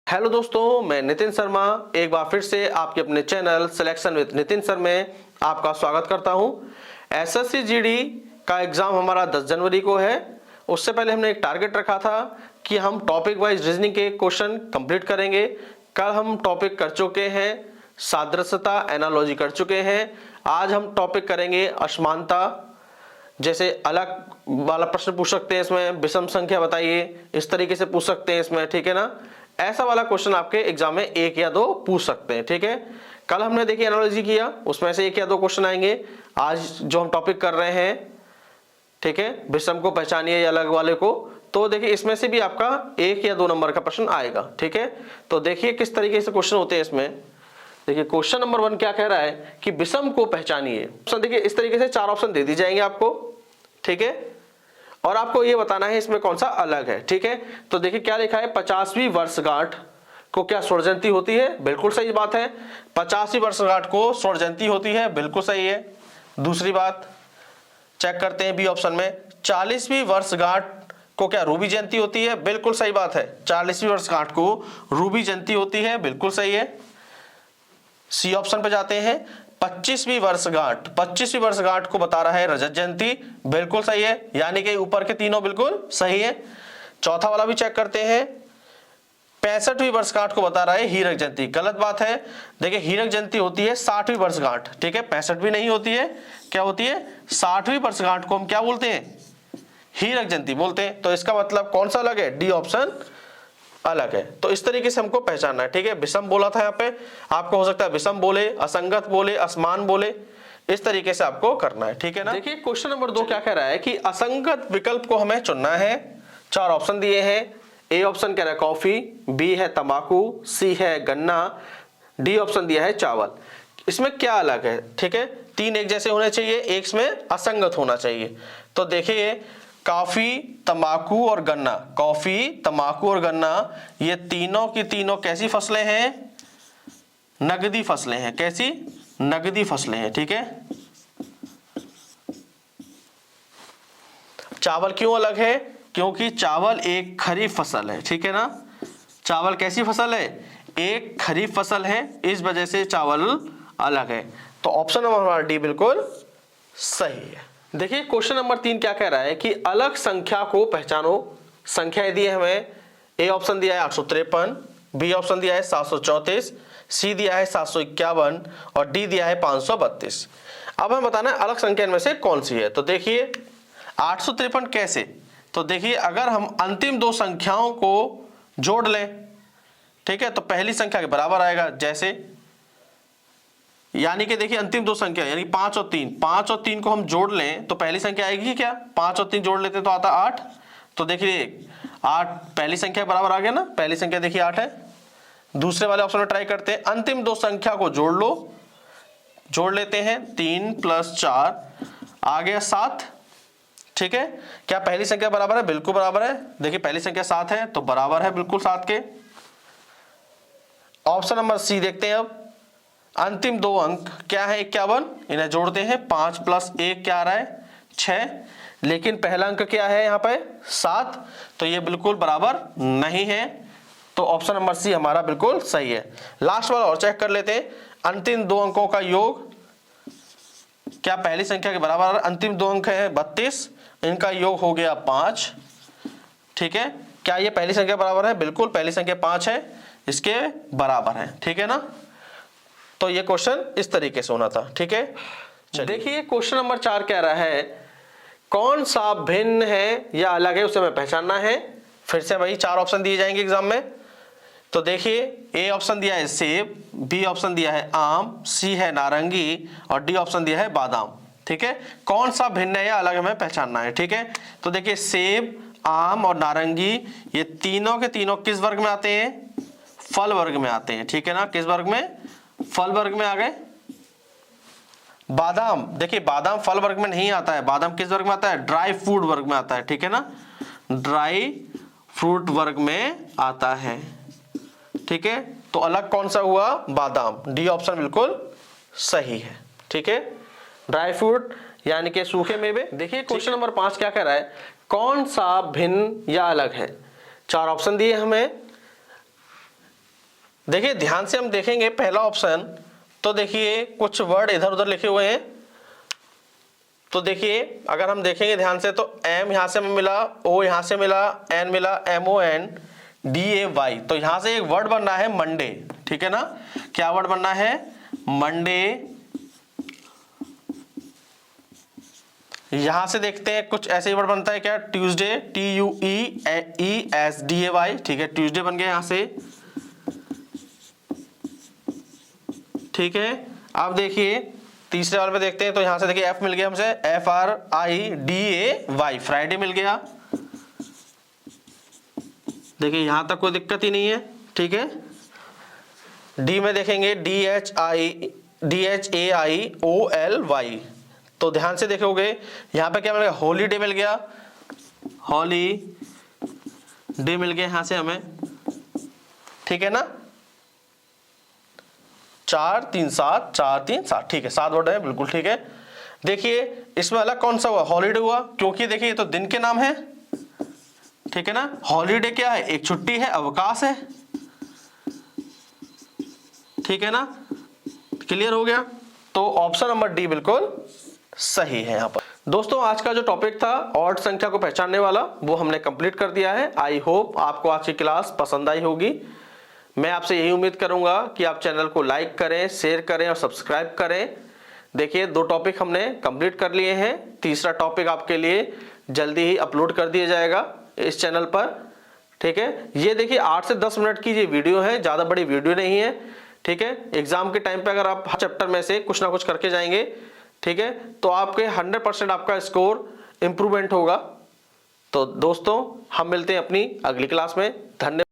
Hello दोस्तों, मैं नितिन शर्मा एक बार फिर से आपके अपने channel selection with Nitin sir में आपका स्वागत करता हूं। एसएससी जीडी का एग्जाम हमारा 10 जनवरी को है। उससे पहले हमने एक टारगेट रखा था कि हम टॉपिक वाइज रीजनिंग के क्वेश्चन कंप्लीट करेंगे। कल हम टॉपिक कर चुके हैं सादृश्यता, एनालॉजी कर चुके हैं। आज हम टॉपिक करेंगे असमानता। जैसे अलग वाला प्रश्न पूछ सकते हैं इसमें, विषम संख्या बताइए, इस तरीके से पूछ सकते हैं इसमें, ठीक है ना। ऐसा वाला क्वेश्चन आपके एग्जाम में एक या दो पूछ सकते हैं, ठीक है। कल हमने देखिए एनालॉजी किया, उसमें से एक या दो क्वेश्चन आएंगे। आज जो हम टॉपिक कर रहे हैं, ठीक है, विषम को पहचानिए या अलग वाले को, तो देखिए इसमें से भी आपका एक या दो नंबर का प्रश्न आएगा, ठीक है। तो देखिए किस तरीके से क्वेश्चन होते हैं इसमें। देखिए क्वेश्चन नंबर 1 क्या कह रहा है कि विषम को पहचानिए। ऑप्शन देखिए इस तरीके से 4 ऑप्शन दे दी जाएंगे आपको, ठीक है, और आपको ये बताना है इसमें कौन सा अलग है, ठीक है। तो देखिए क्या लिखा है, 50वीं वर्षगांठ को क्या स्वर्ण जयंती होती है? बिल्कुल सही बात है, 50वीं वर्षगांठ को स्वर्ण जयंती होती है, बिल्कुल सही है। दूसरी बात चेक करते हैं बी ऑप्शन में, 40वीं वर्षगांठ को क्या रूबी जयंती होती है? बिल्कुल सही बात है, 40वीं वर्षगांठ को रूबी जयंती होती है, बिल्कुल सही है। सी ऑप्शन पे जाते हैं, 25वीं वर्षगांठ को बता रहा है रजत जयंती, बिल्कुल सही है, यानी कि ऊपर के तीनों बिल्कुल सही है। चौथा वाला भी चेक करते हैं, 65वीं वर्षगांठ को बता रहा है हीरक जयंती, गलत बात है। देखिए हीरक जयंती होती है 60वीं वर्षगांठ, ठीक है, 65वीं नहीं होती है, क्या होती है 60वीं वर्षगांठ को हम क्या बोलते हैं? हीरक जयंती बोलते हैं। तो इसका मतलब कौन सा अलग है? डी ऑप्शन अलग है। तो इस तरीके से हमको पहचानना है, ठीक है। विषम बोला था यहाँ पे, आपको हो सकता है विषम बोले, असंगत बोले, असमान बोले, इस तरीके से आपको करना है, ठीक है ना। देखिए क्वेश्चन नंबर 2 क्या कह रहा है कि असंगत विकल्प को हमें चुनना है। 4 ऑप्शन दिए हैं। ए ऑप्शन कह रहा है कॉफी, बी है तंबाकू, सी है गन्ना, डी ऑप्शन दिया है चावल। इसमें क्या अलग है, ठीक है, 3 एक जैसे होने चाहिए, एक इसमें असंगत होना चाहिए। तो देखिए कॉफी, तंबाकू और गन्ना, कॉफी, तंबाकू और गन्ना, ये तीनों की तीनों कैसी फसलें हैं? नगदी फसलें हैं। कैसी? नगदी फसलें हैं, ठीक है। चावल क्यों अलग है? क्योंकि चावल एक खरीफ फसल है, ठीक है ना। चावल कैसी फसल है? एक खरीफ फसल है, इस वजह से चावल अलग है। तो ऑप्शन नंबर हमारा डी बिल्कुल सही है। देखिए क्वेश्चन नंबर 3 क्या कह रहा है कि अलग संख्या को पहचानो। संख्या दी है हमें, ए ऑप्शन दिया है 853, बी ऑप्शन दिया है 734, सी दिया है 751 और डी दिया है 532। अब हमें बताना है अलग संख्या इनमें से कौन सी है। तो देखिए 853 कैसे? तो देखिए अगर हम अंतिम 2 संख्याओं को जोड़ लें, ठीक है, तो पहली संख्या के बराबर आएगा। जैसे यानी कि देखिए अंतिम 2 संख्या यानी 5 और 3, 5 और 3 को हम जोड़ लें तो पहली संख्या आएगी क्या? 5 और 3 जोड़ लेते तो आता 8। तो देखिए 8 पहली संख्या के बराबर आ गया ना, पहली संख्या देखिए 8 है। दूसरे वाले ऑप्शन में ट्राई करते हैं, अंतिम 2 संख्या को जोड़ लो, जोड़ लेते हैं, 3 + 4 आ गया 7, ठीक है। क्या पहली संख्या बराबर है? बिल्कुल बराबर है। देखिए पहली संख्या 7 है तो बराबर है बिल्कुल 7 के। ऑप्शन नंबर सी देखते हैं अब, अंतिम 2 अंक क्या है? 51, इन्हें जोड़ते हैं, 5 + 1 क्या आ रहा है? 6, लेकिन पहला अंक क्या है यहाँ पे? 7, तो ये बिल्कुल बराबर नहीं है। तो ऑप्शन नंबर सी हमारा बिल्कुल सही है। लास्ट वाला और चेक कर लेते हैं, अंतिम 2 अंकों का योग क्या पहली संख्या के बराबर? अंतिम 2 अंक है 32, इनका योग हो गया 5, ठीक है। क्या ये पहली संख्या बराबर है? बिल्कुल पहली संख्या 5 है, इसके बराबर है, ठीक है ना। तो ये क्वेश्चन इस तरीके से होना था, ठीक है। देखिए क्वेश्चन नंबर 4 कह रहा है कौन सा भिन्न है या अलग है, उसे हमें पहचानना है। फिर से वही 4 ऑप्शन दिए जाएंगे एग्जाम में। तो देखिए ए ऑप्शन दिया है सेब, बी ऑप्शन दिया है आम, सी है नारंगी और डी ऑप्शन दिया है बादाम, ठीक है। कौन सा भिन्न है या अलग हमें पहचानना है, ठीक है। तो देखिए सेब, आम और नारंगी ये तीनों के तीनों किस वर्ग में आते हैं? फल वर्ग में आते हैं, ठीक है ना। किस वर्ग में? फल वर्ग में आ गए। बादाम, देखिए बादाम फल वर्ग में नहीं आता है, बादाम किस वर्ग में आता है? ड्राई फ्रूट वर्ग में आता है, ठीक है ना, ड्राई फ्रूट वर्ग में आता है, ठीक है। तो अलग कौन सा हुआ? बादाम, डी ऑप्शन बिल्कुल सही है, ठीक है। ड्राई फ्रूट यानी कि सूखे मेवे। देखिए क्वेश्चन नंबर 5 क्या कह रहा है, कौन सा भिन्न या अलग है। 4 ऑप्शन दिए हमें, देखिए ध्यान से हम देखेंगे पहला ऑप्शन, तो देखिए कुछ वर्ड इधर उधर लिखे हुए हैं। तो देखिए अगर हम देखेंगे ध्यान से, तो एम यहां से हमें मिला, ओ यहां से मिला, एन मिला, MONDAY। तो यहां से एक वर्ड बन रहा है मंडे, ठीक है ना। क्या वर्ड बनना है? मंडे। यहां से देखते हैं कुछ ऐसे ही वर्ड बनता है क्या? ट्यूसडे, TUESDAY, ठीक है, ट्यूसडे बन गया यहां से, ठीक है। अब देखिए तीसरे वाले में देखते हैं, तो यहां से देखिए एफ मिल गया हमसे, FRIDAY, फ्राइडे मिल गया। देखिए यहां तक कोई दिक्कत ही नहीं है, ठीक है। डी में देखेंगे DHAIOLY। तो ध्यान से देखोगे यहां पे क्या मिल गया? हॉलीडे मिल गया, हॉलीडे मिल गया यहां से हमें, ठीक है ना। 4 3 7, 4 3 7, ठीक है, 7 वर्ड है, बिल्कुल ठीक है। देखिए इसमें अलग कौन सा हुआ? हॉलीडे हुआ, क्योंकि देखिए ये तो दिन के नाम है, ठीक है ना। हॉलीडे क्या है? एक छुट्टी है, अवकाश है, ठीक है ना। क्लियर हो गया? तो ऑप्शन नंबर डी बिल्कुल सही है यहां पर। दोस्तों आज का जो टॉपिक था ऑड संख्या को पहचानने वाला, वो हमने कंप्लीट कर दिया है। आई होप आपको आज की क्लास पसंद आई होगी। मैं आपसे यही उम्मीद करूंगा कि आप चैनल को लाइक करें, शेयर करें और सब्सक्राइब करें। देखिए 2 टॉपिक हमने कंप्लीट कर लिए हैं, तीसरा टॉपिक आपके लिए जल्दी ही अपलोड कर दिया जाएगा इस चैनल पर, ठीक है। ये देखिए 8 से 10 मिनट की ये वीडियो है, ज्यादा बड़ी वीडियो नहीं है, ठीक है। एग्जाम के टाइम पे अगर आप हर चैप्टर में से कुछ ना कुछ करके जाएंगे, ठीक है, तो आपके 100% आपका स्कोर इंप्रूवमेंट होगा। तो दोस्तों हम मिलते हैं अपनी अगली क्लास में। धन्यवाद।